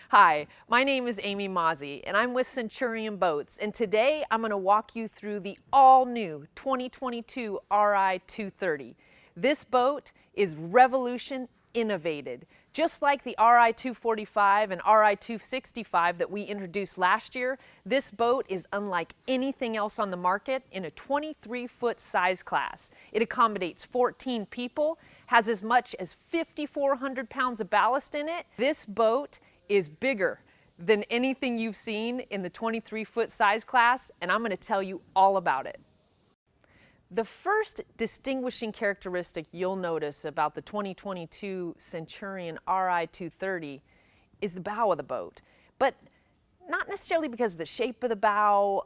Hi, my name is Amy Mazzi and I'm with Centurion Boats, and today I'm going to walk you through the all-new 2022 Ri230. This boat is revolution innovated. Just like the Ri245 and Ri265 that we introduced last year, this boat is unlike anything else on the market in a 23-foot size class. It accommodates 14 people, has as much as 5,400 pounds of ballast in it. This boat is bigger than anything you've seen in the 23-foot size class, and I'm going to tell you all about it. The first distinguishing characteristic you'll notice about the 2022 Centurion Ri230 is the bow of the boat, but not necessarily because of the shape of the bow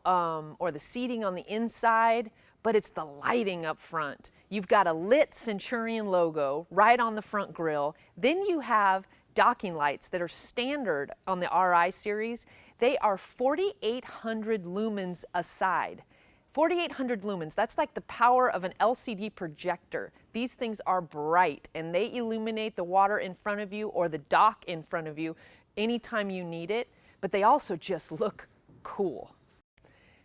or the seating on the inside, but it's the lighting up front. You've got a lit Centurion logo right on the front grille. Then you have docking lights that are standard on the Ri series. They are 4,800 lumens a side. 4,800 lumens, that's like the power of an LCD projector. These things are bright and they illuminate the water in front of you or the dock in front of you anytime you need it, but they also just look cool.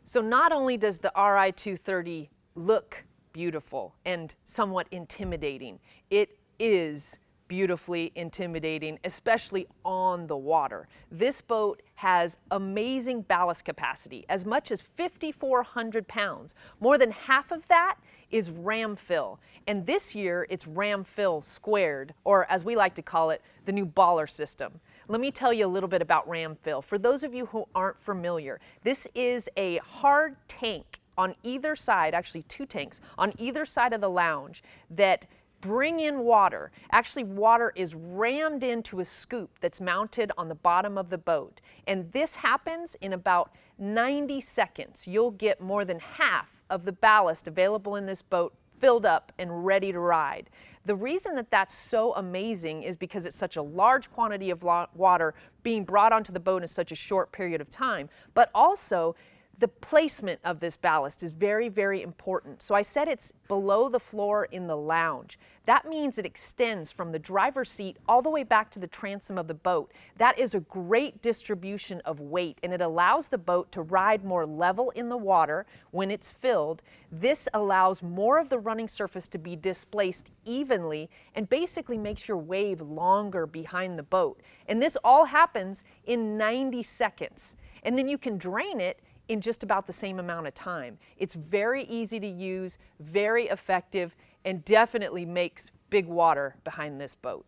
So not only does the Ri230 look beautiful and somewhat intimidating, it is beautifully intimidating, especially on the water. This boat has amazing ballast capacity, as much as 5,400 pounds. More than half of that is RAMFILL, and this year it's RAMFILL squared, or as we like to call it, the new baller system. Let me tell you a little bit about RAMFILL. For those of you who aren't familiar, this is a hard tank on either side, actually two tanks, on either side of the lounge that bring in water. Actually, water is rammed into a scoop that's mounted on the bottom of the boat. And this happens in about 90 seconds. You'll get more than half of the ballast available in this boat filled up and ready to ride. The reason that that's so amazing is because it's such a large quantity of water being brought onto the boat in such a short period of time, but also the placement of this ballast is very, very important. So I said it's below the floor in the lounge. That means it extends from the driver's seat all the way back to the transom of the boat. That is a great distribution of weight, and it allows the boat to ride more level in the water when it's filled. This allows more of the running surface to be displaced evenly and basically makes your wave longer behind the boat. And this all happens in 90 seconds. And then you can drain it in just about the same amount of time. It's very easy to use, very effective, and definitely makes big water behind this boat.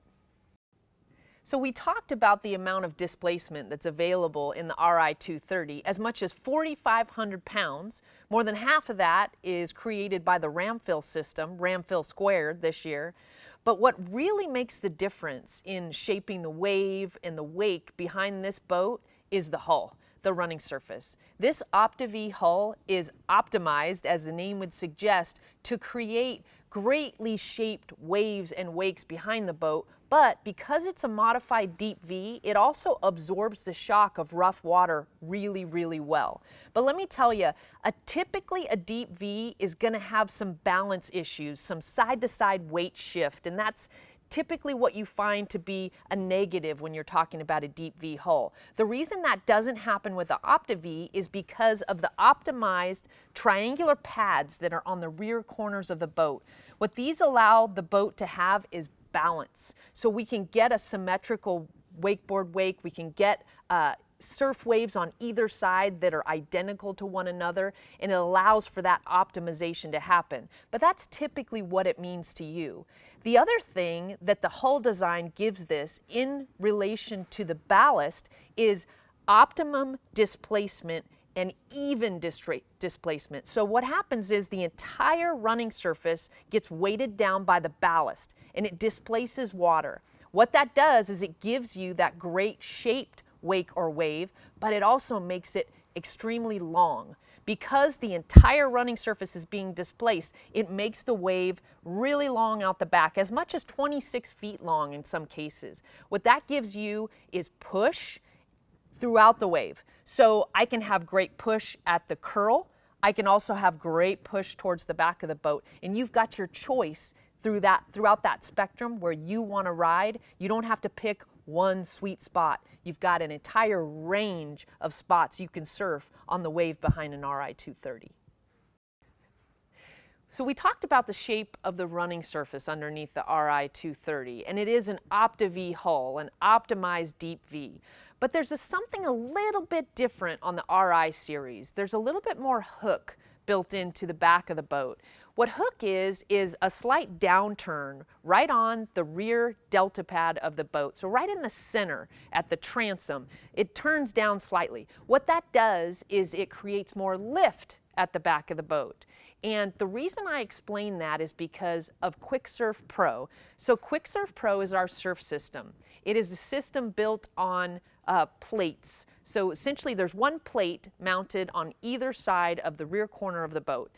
So we talked about the amount of displacement that's available in the Ri230, as much as 4,500 pounds. More than half of that is created by the RAMFILL system, RAMFILL squared this year. But what really makes the difference in shaping the wave and the wake behind this boat is the hull, the running surface. This OptiV hull is optimized, as the name would suggest, to create greatly shaped waves and wakes behind the boat, but because it's a modified deep V, it also absorbs the shock of rough water really, really well. But let me tell you, typically a deep V is going to have some balance issues, some side-to-side weight shift, and that's typically what you find to be a negative when you're talking about a deep V hull. The reason that doesn't happen with the OptiV is because of the optimized triangular pads that are on the rear corners of the boat. What these allow the boat to have is balance. So we can get a symmetrical wakeboard wake, we can get surf waves on either side that are identical to one another, and it allows for that optimization to happen. But that's typically what it means to you. The other thing that the hull design gives this in relation to the ballast is optimum displacement and even displacement. So what happens is the entire running surface gets weighted down by the ballast and it displaces water. What that does is it gives you that great shaped wake or wave, but it also makes it extremely long. Because the entire running surface is being displaced, it makes the wave really long out the back, as much as 26 feet long in some cases. What that gives you is push throughout the wave. So I can have great push at the curl. I can also have great push towards the back of the boat, and you've got your choice throughout that spectrum where you want to ride. You don't have to pick one sweet spot. You've got an entire range of spots you can surf on the wave behind an Ri230. So we talked about the shape of the running surface underneath the Ri230, and it is an Opti-V hull, an optimized deep V. But there's something a little bit different on the Ri series. There's a little bit more hook built into the back of the boat. What hook is a slight downturn right on the rear delta pad of the boat. So right in the center at the transom, it turns down slightly. What that does is it creates more lift at the back of the boat. And the reason I explain that is because of Quicksurf Pro. So Quicksurf Pro is our surf system. It is a system built on plates. So essentially there's one plate mounted on either side of the rear corner of the boat.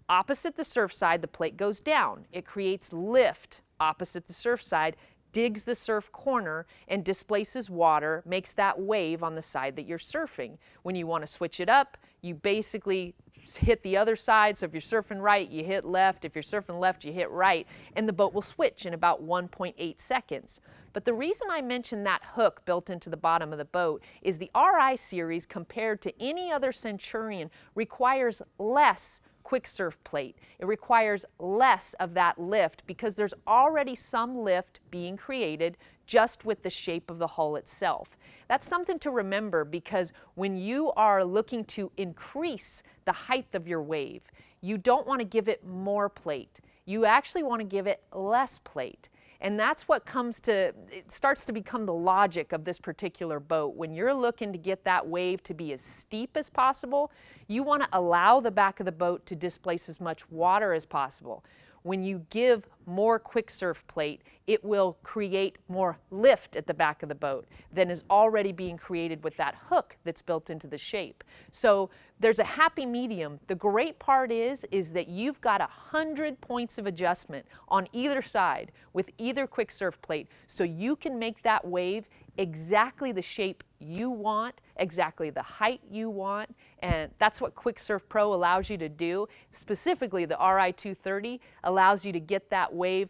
Opposite the surf side, the plate goes down. It creates lift. Opposite the surf side, digs the surf corner and displaces water, makes that wave on the side that you're surfing. When you want to switch it up, you basically hit the other side. So if you're surfing right, you hit left. If you're surfing left, you hit right, and the boat will switch in about 1.8 seconds. But the reason I mentioned that hook built into the bottom of the boat is the Ri series, compared to any other Centurion, requires less Quicksurf plate. It requires less of that lift because there's already some lift being created just with the shape of the hull itself. That's something to remember, because when you are looking to increase the height of your wave, you don't want to give it more plate. You actually want to give it less plate. And that's what it starts to become the logic of this particular boat. When you're looking to get that wave to be as steep as possible, you want to allow the back of the boat to displace as much water as possible. When you give more Quicksurf plate, it will create more lift at the back of the boat than is already being created with that hook that's built into the shape. So there's a happy medium. The great part is that you've got 100 points of adjustment on either side with either Quicksurf plate, so you can make that wave exactly the shape you want, exactly the height you want, and that's what Quicksurf Pro allows you to do. Specifically, the Ri230 allows you to get that wave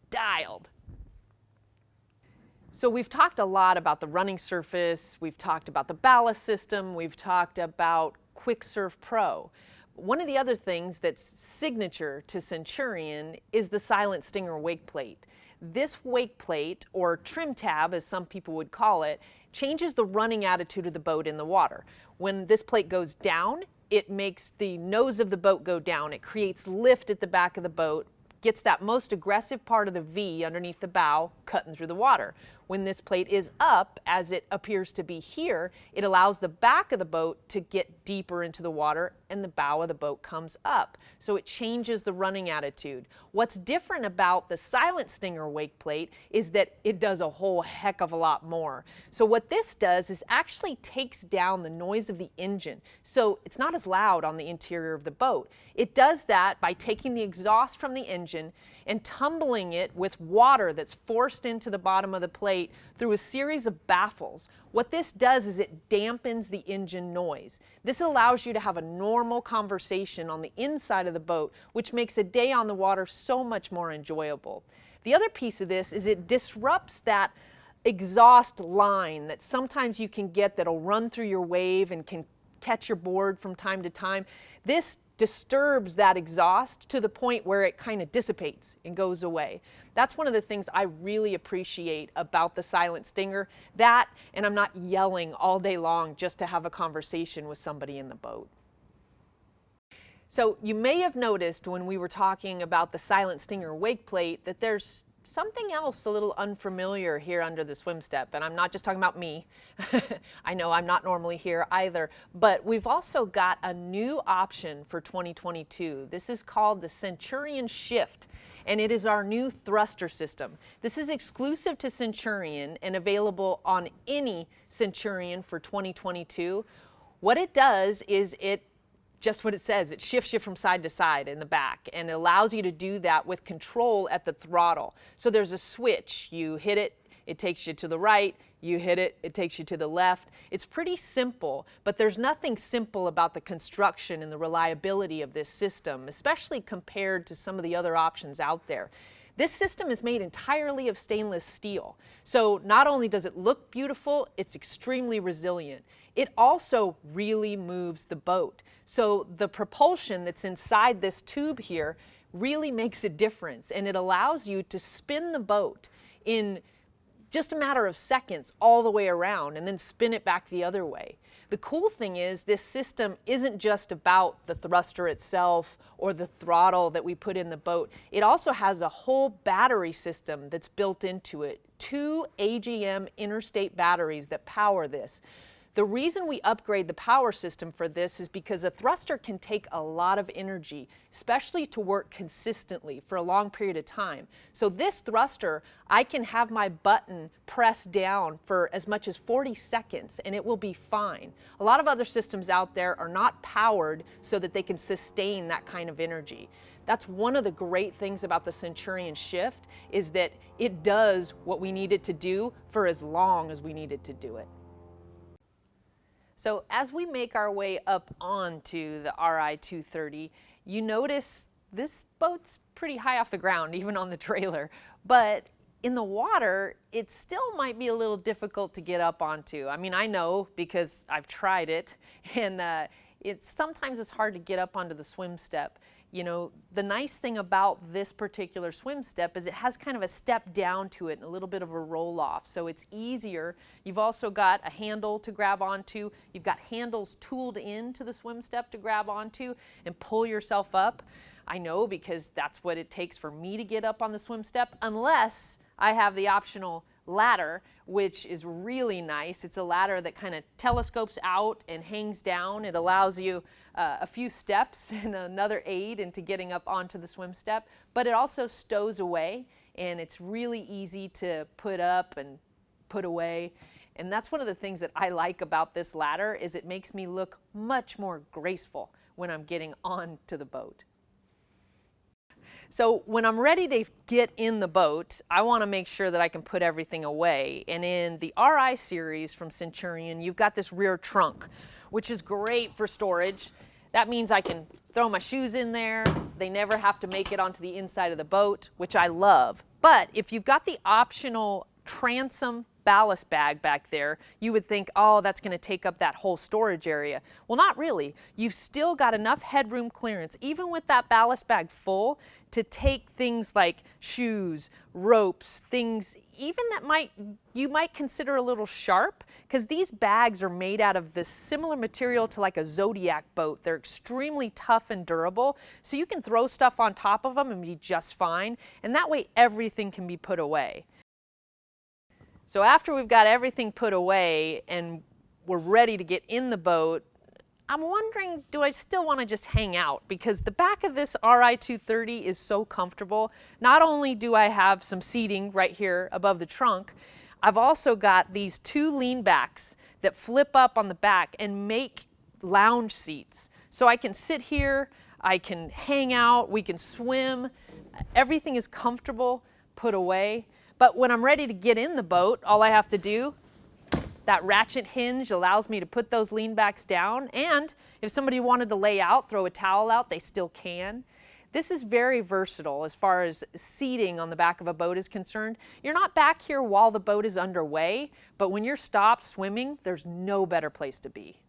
dialed. So we've talked a lot about the running surface, we've talked about the ballast system, we've talked about Quicksurf Pro. One of the other things that's signature to Centurion is the Silent Stinger wake plate. This wake plate, or trim tab as some people would call it, changes the running attitude of the boat in the water. When this plate goes down, it makes the nose of the boat go down. It creates lift at the back of the boat, gets that most aggressive part of the V underneath the bow cutting through the water. When this plate is up, as it appears to be here, it allows the back of the boat to get deeper into the water and the bow of the boat comes up. So it changes the running attitude. What's different about the Silent Stinger wake plate is that it does a whole heck of a lot more. So what this does is actually takes down the noise of the engine. So it's not as loud on the interior of the boat. It does that by taking the exhaust from the engine and tumbling it with water that's forced into the bottom of the plate through a series of baffles. What this does is it dampens the engine noise. This allows you to have a normal conversation on the inside of the boat, which makes a day on the water so much more enjoyable. The other piece of this is it disrupts that exhaust line that sometimes you can get that'll run through your wave and can catch your board from time to time. This disturbs that exhaust to the point where it kind of dissipates and goes away. That's one of the things I really appreciate about the Silent Stinger. That, and I'm not yelling all day long just to have a conversation with somebody in the boat. So you may have noticed when we were talking about the Silent Stinger wake plate that there's something else a little unfamiliar here under the swim step, and I'm not just talking about me. I know I'm not normally here either, but we've also got a new option for 2022. This is called the Centurion Shift, and it is our new thruster system. This is exclusive to Centurion and available on any Centurion for 2022. What it does is just what it says, it shifts you from side to side in the back and allows you to do that with control at the throttle. So there's a switch, you hit it, it takes you to the right, you hit it, it takes you to the left. It's pretty simple, but there's nothing simple about the construction and the reliability of this system, especially compared to some of the other options out there. This system is made entirely of stainless steel. So not only does it look beautiful, it's extremely resilient. It also really moves the boat. So the propulsion that's inside this tube here really makes a difference, and it allows you to spin the boat in just a matter of seconds all the way around and then spin it back the other way. The cool thing is this system isn't just about the thruster itself or the throttle that we put in the boat. It also has a whole battery system that's built into it. 2 AGM interstate batteries that power this. The reason we upgrade the power system for this is because a thruster can take a lot of energy, especially to work consistently for a long period of time. So this thruster, I can have my button pressed down for as much as 40 seconds and it will be fine. A lot of other systems out there are not powered so that they can sustain that kind of energy. That's one of the great things about the Centurion Shift, is that it does what we need it to do for as long as we need it to do it. So as we make our way up onto the Ri230, you notice this boat's pretty high off the ground, even on the trailer. But in the water, it still might be a little difficult to get up onto. I mean, I know because I've tried it, and sometimes it's hard to get up onto the swim step. You know, the nice thing about this particular swim step is it has kind of a step down to it and a little bit of a roll off, so it's easier. You've also got a handle to grab onto. You've got handles tooled into the swim step to grab onto and pull yourself up. I know because that's what it takes for me to get up on the swim step, unless I have the optional ladder, which is really nice. It's a ladder that kind of telescopes out and hangs down. It allows you a few steps and another aid into getting up onto the swim step, but it also stows away, and it's really easy to put up and put away. And that's one of the things that I like about this ladder, is it makes me look much more graceful when I'm getting onto the boat. So when I'm ready to get in the boat, I want to make sure that I can put everything away. And in the Ri series from Centurion, you've got this rear trunk, which is great for storage. That means I can throw my shoes in there. They never have to make it onto the inside of the boat, which I love. But if you've got the optional Transom ballast bag back there, you would think, oh, that's going to take up that whole storage area. Well, not really. You've still got enough headroom clearance, even with that ballast bag full, to take things like shoes, ropes, things even that you might consider a little sharp, because these bags are made out of this similar material to like a Zodiac boat. They're extremely tough and durable, so you can throw stuff on top of them and be just fine, and that way everything can be put away. So after we've got everything put away and we're ready to get in the boat, I'm wondering, do I still want to just hang out? Because the back of this Ri230 is so comfortable. Not only do I have some seating right here above the trunk, I've also got these 2 lean backs that flip up on the back and make lounge seats. So I can sit here, I can hang out, we can swim. Everything is comfortable, put away. But when I'm ready to get in the boat, all I have to do, that ratchet hinge allows me to put those lean backs down, and if somebody wanted to lay out, throw a towel out, they still can. This is very versatile as far as seating on the back of a boat is concerned. You're not back here while the boat is underway, but when you're stopped swimming, there's no better place to be.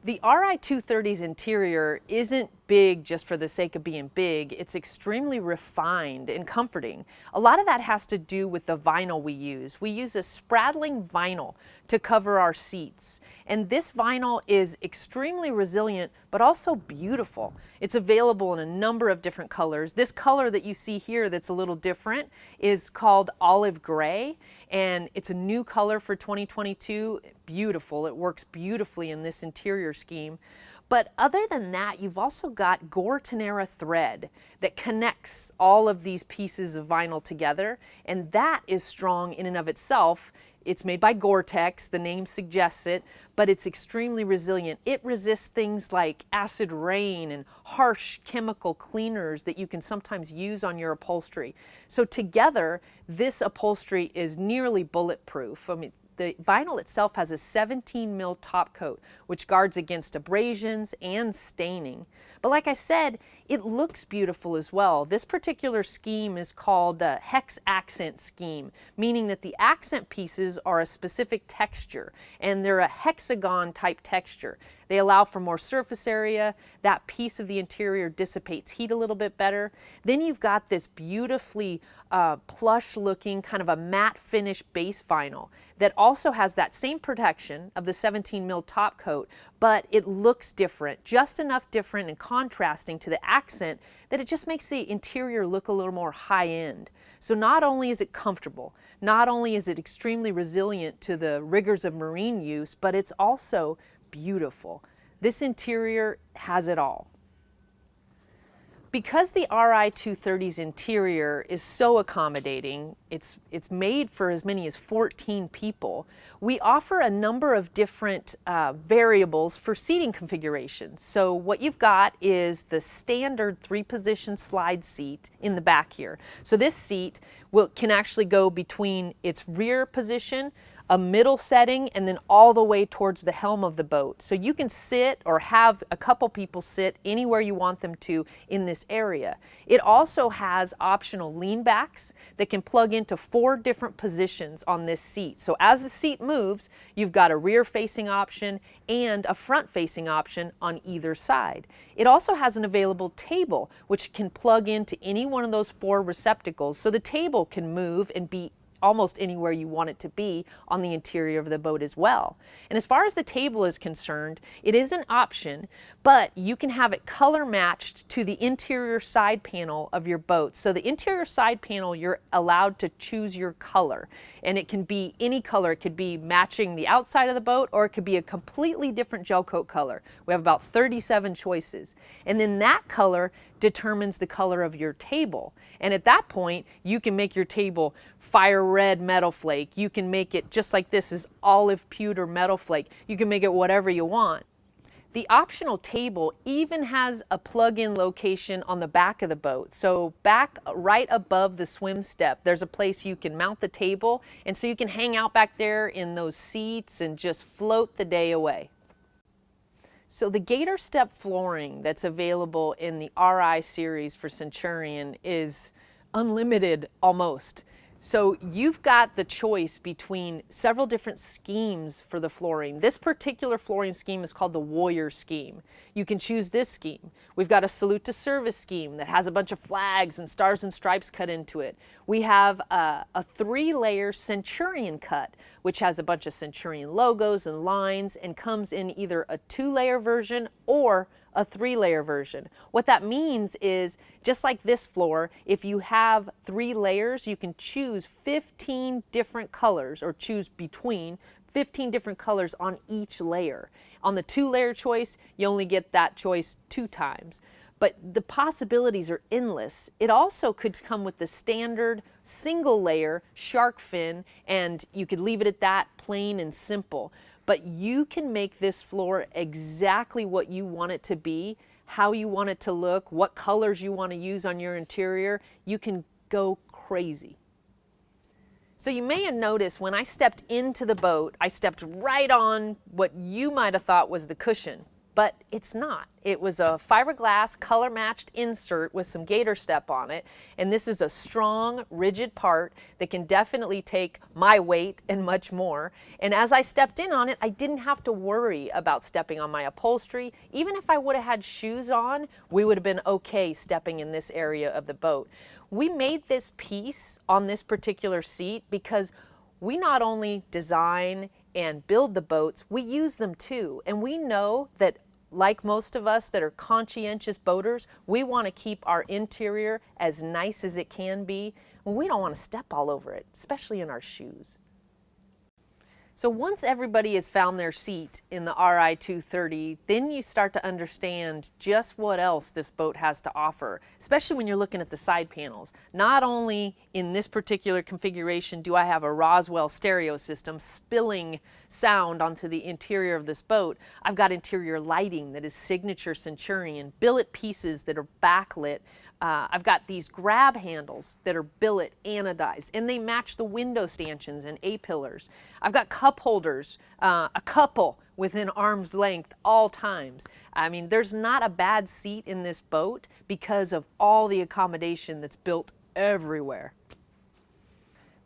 The Ri230's interior isn't big just for the sake of being big. It's extremely refined and comforting. A lot of that has to do with the vinyl we use. We use a spraddling vinyl to cover our seats. And this vinyl is extremely resilient, but also beautiful. It's available in a number of different colors. This color that you see here that's a little different is called olive gray, and it's a new color for 2022. Beautiful. It works beautifully in this interior scheme. But other than that, you've also got Gore-Tenera thread that connects all of these pieces of vinyl together, and that is strong in and of itself. It's made by Gore-Tex, the name suggests it, but it's extremely resilient. It resists things like acid rain and harsh chemical cleaners that you can sometimes use on your upholstery. So together, this upholstery is nearly bulletproof. I mean, the vinyl itself has a 17 mil top coat, which guards against abrasions and staining. But like I said, it looks beautiful as well. This particular scheme is called the hex accent scheme, meaning that the accent pieces are a specific texture, and they're a hexagon type texture. They allow for more surface area. That piece of the interior dissipates heat a little bit better. Then you've got this beautifully plush looking kind of a matte finish base vinyl that also has that same protection of the 17 mil top coat, but it looks different, just enough different and contrasting to the accent that it just makes the interior look a little more high end. So not only is it comfortable, not only is it extremely resilient to the rigors of marine use, but it's also beautiful. This interior has it all. Because the Ri230's interior is so accommodating, it's made for as many as 14 people, we offer a number of different variables for seating configurations. So what you've got is the standard 3-position slide seat in the back here. So this seat can actually go between its rear position, a middle setting, and then all the way towards the helm of the boat. So you can sit or have a couple people sit anywhere you want them to in this area. It also has optional lean backs that can plug into 4 different positions on this seat. So as the seat moves, you've got a rear facing option and a front facing option on either side. It also has an available table which can plug into any one of those 4 receptacles, so the table can move and be almost anywhere you want it to be on the interior of the boat as well. And as far as the table is concerned, it is an option, but you can have it color matched to the interior side panel of your boat. So the interior side panel, you're allowed to choose your color, and it can be any color. It could be matching the outside of the boat, or it could be a completely different gel coat color. We have about 37 choices, and then that color determines the color of your table. And at that point, you can make your table fire red metal flake. You can make it just like this is olive pewter metal flake. You can make it whatever you want. The optional table even has a plug-in location on the back of the boat. So back right above the swim step, there's a place you can mount the table, and so you can hang out back there in those seats and just float the day away. So the Gator step flooring that's available in the RI series for Centurion is unlimited almost. So you've got the choice between several different schemes for the flooring. This particular flooring scheme is called the Warrior scheme. You can choose this scheme. We've got a Salute to Service scheme that has a bunch of flags and stars and stripes cut into it. We have a 3-layer Centurion cut, which has a bunch of Centurion logos and lines and comes in either a 2-layer version or a 3-layer version. What that means is, just like this floor, if you have 3 layers, you can choose 15 different colors, or choose between 15 different colors on each layer. On the 2-layer choice, you only get that choice 2 times. But the possibilities are endless. It also could come with the standard single layer shark fin, and you could leave it at that, plain and simple. But you can make this floor exactly what you want it to be, how you want it to look, what colors you want to use on your interior. You can go crazy. So you may have noticed when I stepped into the boat, I stepped right on what you might have thought was the cushion, but it's not. It was a fiberglass color matched insert with some Gator step on it, and this is a strong, rigid part that can definitely take my weight and much more. And as I stepped in on it, I didn't have to worry about stepping on my upholstery. Even if I would have had shoes on, we would have been okay stepping in this area of the boat. We made this piece on this particular seat because we not only design and build the boats, we use them too. And we know that, like most of us that are conscientious boaters, we want to keep our interior as nice as it can be. And we don't want to step all over it, especially in our shoes. So once everybody has found their seat in the Ri230, then you start to understand just what else this boat has to offer, especially when you're looking at the side panels. Not only in this particular configuration do I have a Roswell stereo system spilling sound onto the interior of this boat, I've got interior lighting that is signature Centurion, billet pieces that are backlit, I've got these grab handles that are billet anodized, and they match the window stanchions and A-pillars. I've got cup holders, a couple within arm's length all times. I mean, there's not a bad seat in this boat because of all the accommodation that's built everywhere.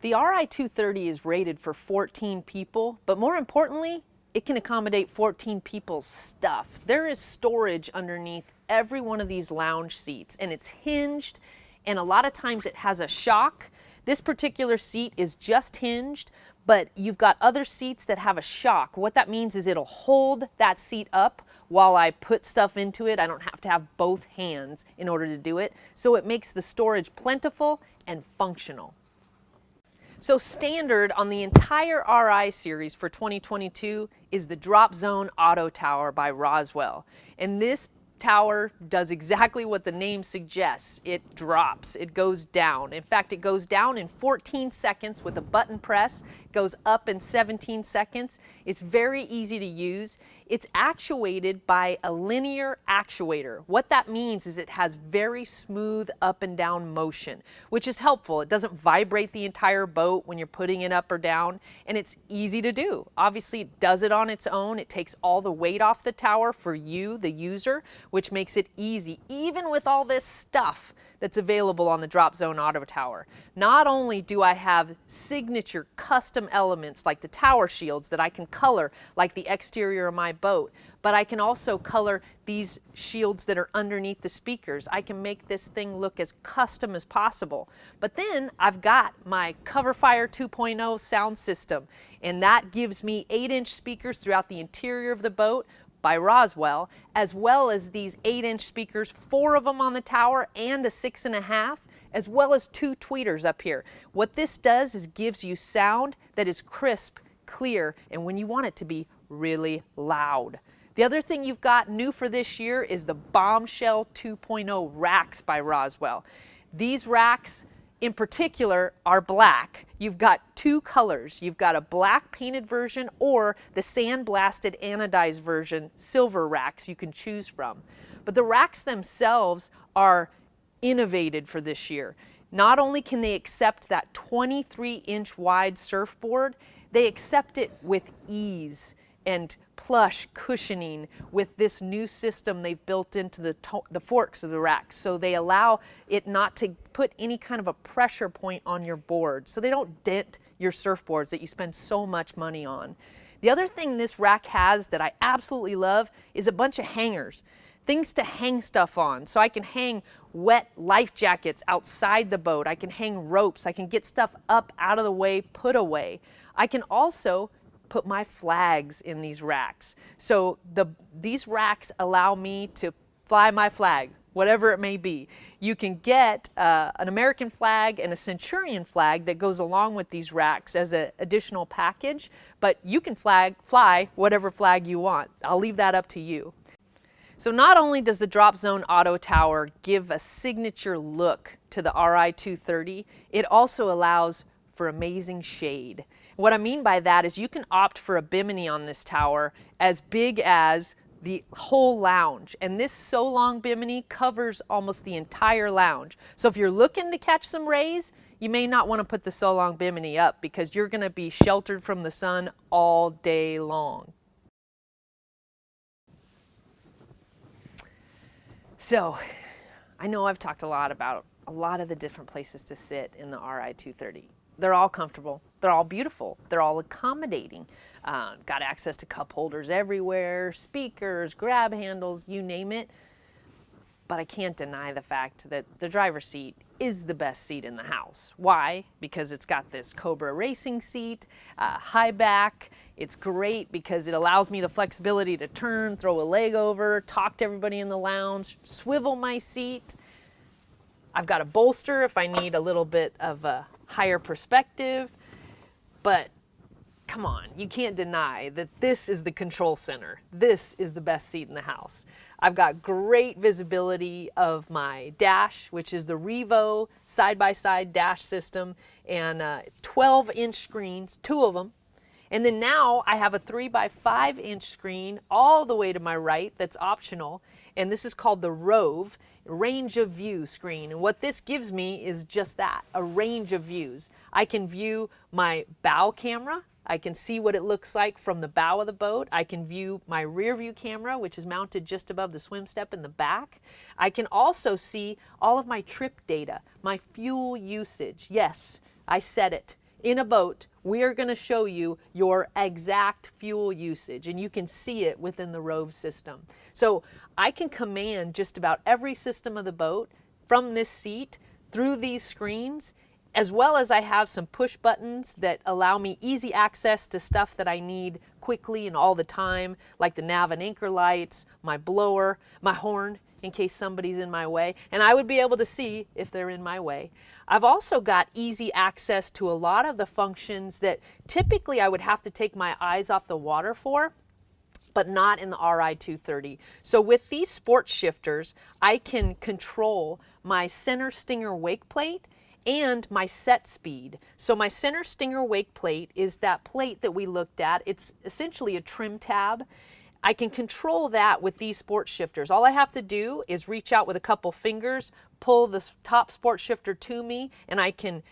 The Ri230 is rated for 14 people, but more importantly, it can accommodate 14 people's stuff. There is storage underneath every one of these lounge seats, and it's hinged, and a lot of times it has a shock. This particular seat is just hinged, but you've got other seats that have a shock. What that means is it'll hold that seat up while I put stuff into it. I don't have to have both hands in order to do it, so it makes the storage plentiful and functional. So standard on the entire RI series for 2022 is the Drop Zone Auto Tower by Roswell. And this tower does exactly what the name suggests. It drops, it goes down. In fact, it goes down in 14 seconds with a button press, goes up in 17 seconds. It's very easy to use. It's actuated by a linear actuator. What that means is it has very smooth up and down motion, which is helpful. It doesn't vibrate the entire boat when you're putting it up or down, and it's easy to do. Obviously, it does it on its own. It takes all the weight off the tower for you, the user, which makes it easy, even with all this stuff that's available on the Drop Zone Auto Tower. Not only do I have signature custom elements like the tower shields that I can color like the exterior of my boat, but I can also color these shields that are underneath the speakers. I can make this thing look as custom as possible. But then I've got my CoverFire 2.0 sound system, and that gives me 8-inch speakers throughout the interior of the boat by Roswell, as well as these 8-inch speakers, 4 of them on the tower and a 6.5, as well as 2 tweeters up here. What this does is gives you sound that is crisp, clear, and when you want it to be, really loud. The other thing you've got new for this year is the Bombshell 2.0 racks by Roswell. These racks in particular are black. You've got 2 colors. You've got a black painted version or the sandblasted anodized version, silver racks you can choose from. But the racks themselves are innovated for this year. Not only can they accept that 23-inch wide surfboard, they accept it with ease and plush cushioning with this new system they've built into the forks of the racks. So they allow it not to put any kind of a pressure point on your board, so they don't dent your surfboards that you spend so much money on. The other thing this rack has that I absolutely love is a bunch of hangers. Things to hang stuff on. So I can hang wet life jackets outside the boat. I can hang ropes. I can get stuff up, out of the way, put away. I can also put my flags in these racks. So these racks allow me to fly my flag, whatever it may be. You can get an American flag and a Centurion flag that goes along with these racks as an additional package, but you can fly whatever flag you want. I'll leave that up to you. So not only does the Drop Zone Auto Tower give a signature look to the Ri230, it also allows for amazing shade. What I mean by that is you can opt for a bimini on this tower as big as the whole lounge, and this so long bimini covers almost the entire lounge. So if you're looking to catch some rays, you may not want to put the so long bimini up because you're going to be sheltered from the sun all day long. So I know I've talked a lot about a lot of the different places to sit in the Ri230. They're all comfortable, they're all beautiful, they're all accommodating. Got access to cup holders everywhere, speakers, grab handles, you name it. But I can't deny the fact that the driver's seat is the best seat in the house. Why? Because it's got this Cobra racing seat, high back. It's great because it allows me the flexibility to turn, throw a leg over, talk to everybody in the lounge, swivel my seat. I've got a bolster if I need a little bit of a higher perspective, but come on, you can't deny that this is the control center. This is the best seat in the house. I've got great visibility of my dash, which is the Revo side-by-side dash system, and 12-inch screens, 2 of them. And then now I have a 3x5-inch screen all the way to my right that's optional, and this is called the Rove. range of view screen. And what this gives me is just that, a range of views. I can view my bow camera. I can see what it looks like from the bow of the boat. I can view my rear view camera, which is mounted just above the swim step in the back. I can also see all of my trip data, my fuel usage. Yes, I said it. In a boat, we are going to show you your exact fuel usage, and you can see it within the Rove system. So I can command just about every system of the boat from this seat through these screens, as well as I have some push buttons that allow me easy access to stuff that I need quickly and all the time, like the nav and anchor lights, my blower, my horn, in case somebody's in my way, and I would be able to see if they're in my way. I've also got easy access to a lot of the functions that typically I would have to take my eyes off the water for, but not in the Ri230. So with these sport shifters, I can control my center stinger wake plate and my set speed. So my center stinger wake plate is that plate that we looked at. It's essentially a trim tab. I can control that with these sport shifters. All I have to do is reach out with a couple fingers, pull the top sport shifter to me, and I can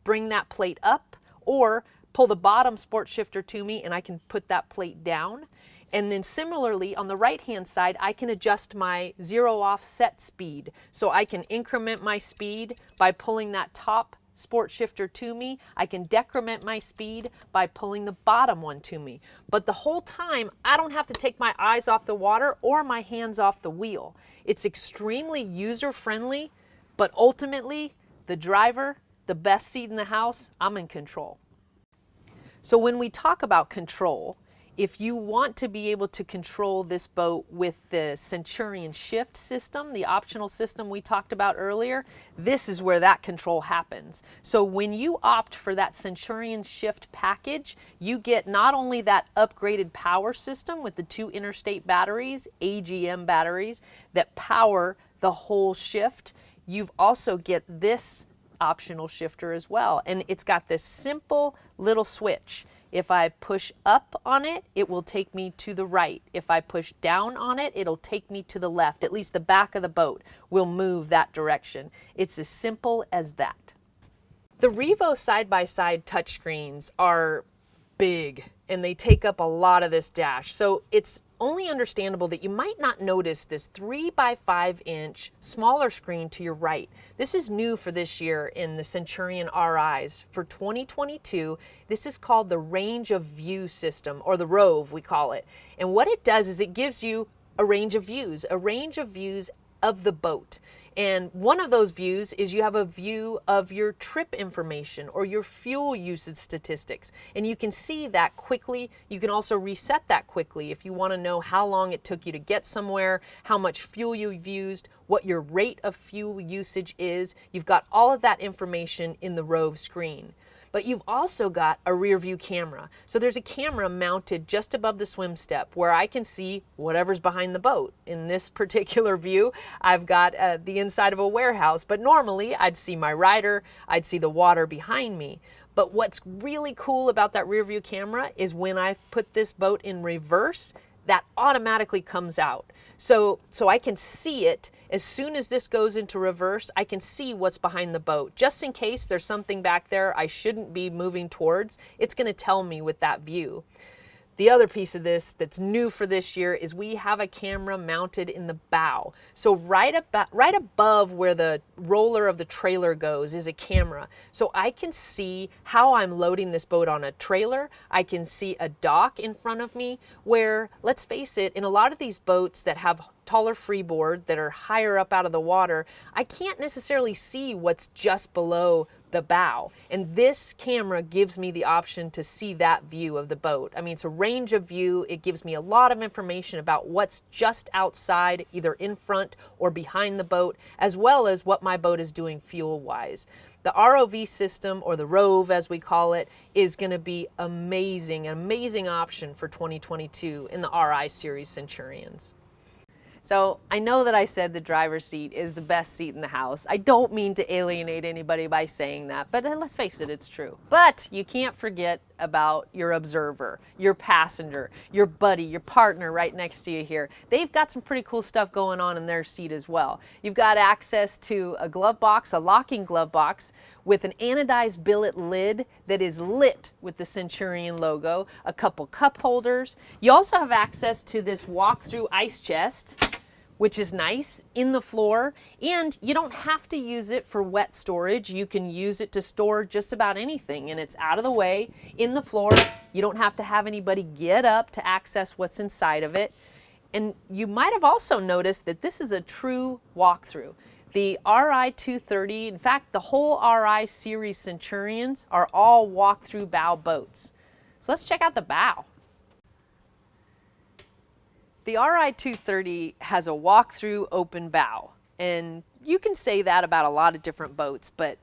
bring that plate up, or pull the bottom sport shifter to me and I can put that plate down. And then similarly on the right hand side, I can adjust my zero offset speed. So I can increment my speed by pulling that top sport shifter to me. I can decrement my speed by pulling the bottom one to me. But the whole time, I don't have to take my eyes off the water or my hands off the wheel. It's extremely user-friendly, but ultimately, the driver, the best seat in the house, I'm in control. So when we talk about control, if you want to be able to control this boat with the Centurion shift system, the optional system we talked about earlier, this is where that control happens. So when you opt for that Centurion shift package, you get not only that upgraded power system with the 2 interstate batteries, AGM batteries, that power the whole shift, you've also get this optional shifter as well. And it's got this simple little switch. If I push up on it, it will take me to the right. If I push down on it, it'll take me to the left. At least the back of the boat will move that direction. It's as simple as that. The Revo side-by-side touchscreens are big and they take up a lot of this dash. So it's only understandable that you might not notice this 3x5 inch smaller screen to your right. This is new for this year in the Centurion RIs. For 2022, this is called the range of view system, or the Rove we call it. And what it does is it gives you a range of views of the boat. And one of those views is you have a view of your trip information or your fuel usage statistics. And you can see that quickly. You can also reset that quickly if you want to know how long it took you to get somewhere, how much fuel you've used, what your rate of fuel usage is. You've got all of that information in the Rove screen. But you've also got a rear view camera. So there's a camera mounted just above the swim step where I can see whatever's behind the boat. In this particular view, I've got the inside of a warehouse, but normally I'd see my rider, I'd see the water behind me. But what's really cool about that rear view camera is when I put this boat in reverse, that automatically comes out. So I can see it. As soon as this goes into reverse, I can see what's behind the boat. Just in case there's something back there I shouldn't be moving towards, it's going to tell me with that view. The other piece of this that's new for this year is we have a camera mounted in the bow. So right above where the roller of the trailer goes is a camera. So I can see how I'm loading this boat on a trailer. I can see a dock in front of me where, let's face it, in a lot of these boats that have taller freeboard that are higher up out of the water, I can't necessarily see what's just below the bow. And this camera gives me the option to see that view of the boat. I mean, it's a range of view. It gives me a lot of information about what's just outside, either in front or behind the boat, as well as what my boat is doing fuel-wise. The ROV system, or the Rove as we call it, is going to be amazing, an amazing option for 2022 in the RI series Centurions. So I know that I said the driver's seat is the best seat in the house. I don't mean to alienate anybody by saying that, but let's face it, it's true. But you can't forget about your observer, your passenger, your buddy, your partner right next to you here. They've got some pretty cool stuff going on in their seat as well. You've got access to a glove box, a locking glove box with an anodized billet lid that is lit with the Centurion logo, a couple cup holders. You also have access to this walk-through ice chest, which is nice, in the floor, and you don't have to use it for wet storage. You can use it to store just about anything, and it's out of the way, in the floor. You don't have to have anybody get up to access what's inside of it. And you might have also noticed that this is a true walkthrough. The Ri230, in fact, the whole Ri series Centurions are all walk-through bow boats. So let's check out the bow. The Ri230 has a walk-through open bow, and you can say that about a lot of different boats, but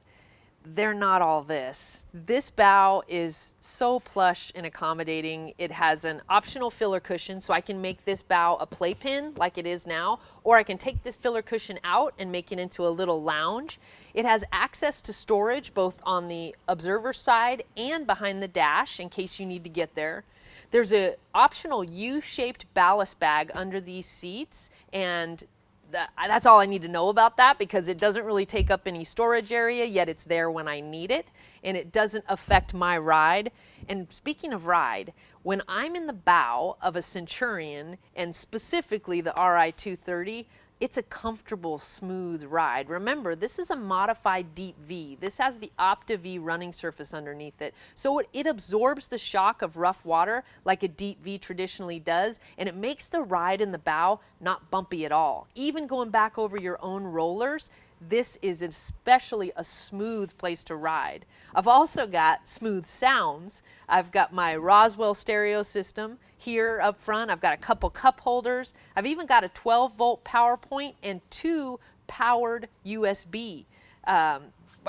they're not all this. This bow is so plush and accommodating. It has an optional filler cushion, so I can make this bow a playpen like it is now, or I can take this filler cushion out and make it into a little lounge. It has access to storage both on the observer side and behind the dash in case you need to get there. There's an optional U-shaped ballast bag under these seats, and that's all I need to know about that because it doesn't really take up any storage area, yet it's there when I need it, and it doesn't affect my ride. And speaking of ride, when I'm in the bow of a Centurion, and specifically the Ri230, it's a comfortable, smooth ride. Remember, this is a modified deep V. This has the Opta-V running surface underneath it. So it absorbs the shock of rough water like a deep V traditionally does, and it makes the ride in the bow not bumpy at all. Even going back over your own rollers, this is especially a smooth place to ride. I've also got smooth sounds. I've got my Roswell stereo system here up front. I've got a couple cup holders. I've even got a 12-volt power point and 2 powered USB. I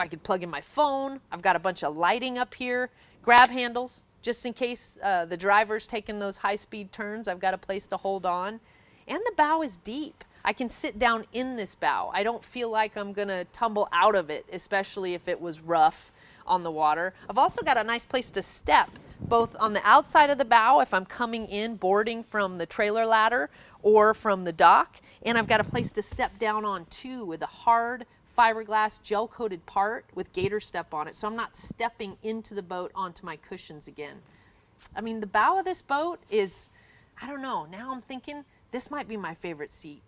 could plug in my phone. I've got a bunch of lighting up here, grab handles, just in case the driver's taking those high-speed turns. I've got a place to hold on. And the bow is deep. I can sit down in this bow. I don't feel like I'm gonna tumble out of it, especially if it was rough on the water. I've also got a nice place to step, both on the outside of the bow if I'm coming in boarding from the trailer ladder or from the dock, and I've got a place to step down on too with a hard fiberglass gel-coated part with Gator step on it, so I'm not stepping into the boat onto my cushions again. I mean, the bow of this boat is, I don't know, now I'm thinking this might be my favorite seat.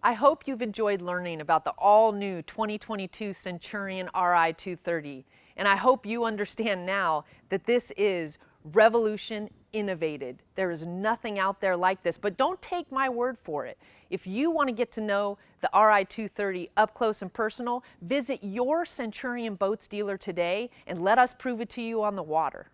I hope you've enjoyed learning about the all-new 2022 Centurion Ri230, and I hope you understand now that this is revolution innovated. There is nothing out there like this, but don't take my word for it. If you want to get to know the Ri230 up close and personal, visit your Centurion Boats dealer today and let us prove it to you on the water.